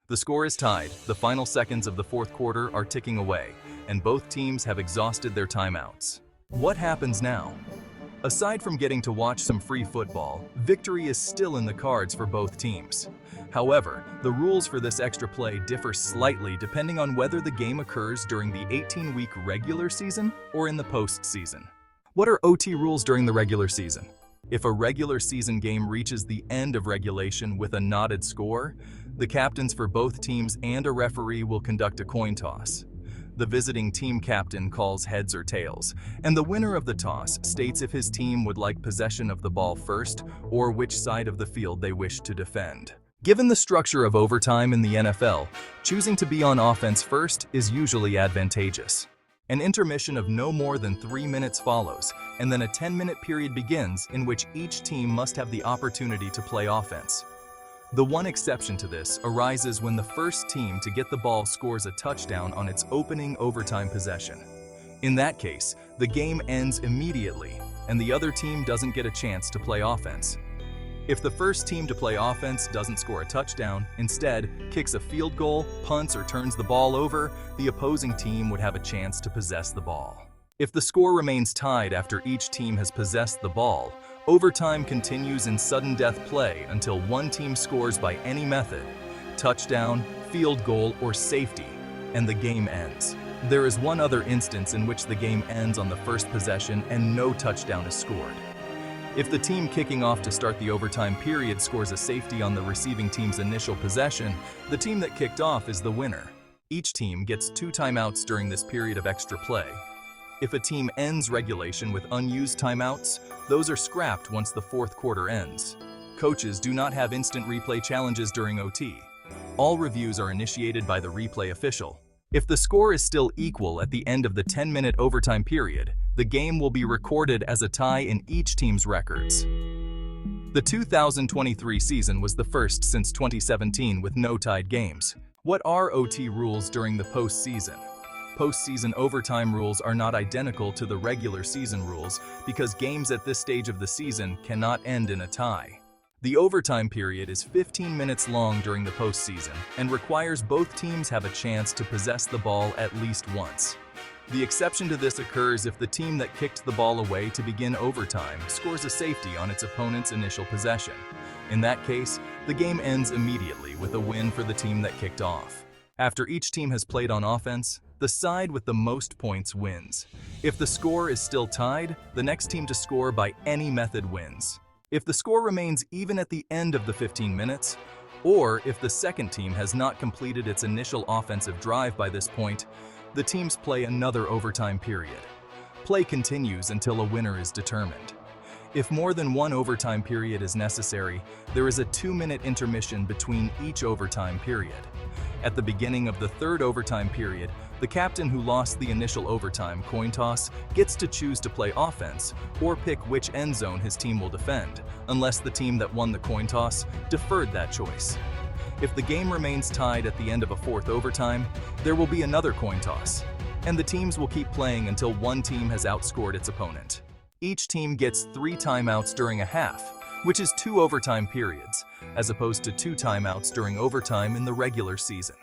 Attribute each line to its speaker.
Speaker 1: The score is tied, the final seconds of the fourth quarter are ticking away, and both teams have exhausted their timeouts. What happens now? Aside from getting to watch some free football, victory is still in the cards for both teams. However, the rules for this extra play differ slightly depending on whether the game occurs during the 18-week regular season or in the postseason. What are OT rules during the regular season? If a regular season game reaches the end of regulation with a knotted score, the captains for both teams and a referee will conduct a coin toss. The visiting team captain calls heads or tails, and the winner of the toss states if his team would like possession of the ball first or which side of the field they wish to defend. Given the structure of overtime in the NFL, choosing to be on offense first is usually advantageous. An intermission of no more than 3 minutes follows, and then a 10-minute period begins in which each team must have the opportunity to play offense. The one exception to this arises when the first team to get the ball scores a touchdown on its opening overtime possession. In that case, the game ends immediately, and the other team doesn't get a chance to play offense. If the first team to play offense doesn't score a touchdown, instead kicks a field goal, punts, or turns the ball over, the opposing team would have a chance to possess the ball. If the score remains tied after each team has possessed the ball, overtime continues in sudden death play until one team scores by any method, touchdown, field goal, or safety, and the game ends. There is one other instance in which the game ends on the first possession and no touchdown is scored. If the team kicking off to start the overtime period scores a safety on the receiving team's initial possession, the team that kicked off is the winner. Each team gets 2 timeouts during this period of extra play. If a team ends regulation with unused timeouts, those are scrapped once the fourth quarter ends. Coaches do not have instant replay challenges during OT. All reviews are initiated by the replay official. If the score is still equal at the end of the 10-minute overtime period, the game will be recorded as a tie in each team's records. The 2023 season was the first since 2017 with no tied games. What are OT rules during the postseason? Postseason overtime rules are not identical to the regular season rules because games at this stage of the season cannot end in a tie. The overtime period is 15 minutes long during the postseason and requires both teams have a chance to possess the ball at least once. The exception to this occurs if the team that kicked the ball away to begin overtime scores a safety on its opponent's initial possession. In that case, the game ends immediately with a win for the team that kicked off. After each team has played on offense, the side with the most points wins. If the score is still tied, the next team to score by any method wins. If the score remains even at the end of the 15 minutes, or if the second team has not completed its initial offensive drive by this point, the teams play another overtime period. Play continues until a winner is determined. If more than one overtime period is necessary, there is a 2-minute intermission between each overtime period. At the beginning of the third overtime period, the captain who lost the initial overtime coin toss gets to choose to play offense or pick which end zone his team will defend, unless the team that won the coin toss deferred that choice. If the game remains tied at the end of a fourth overtime, there will be another coin toss, and the teams will keep playing until one team has outscored its opponent. Each team gets 3 timeouts during a half, which is 2 overtime periods, as opposed to 2 timeouts during overtime in the regular season.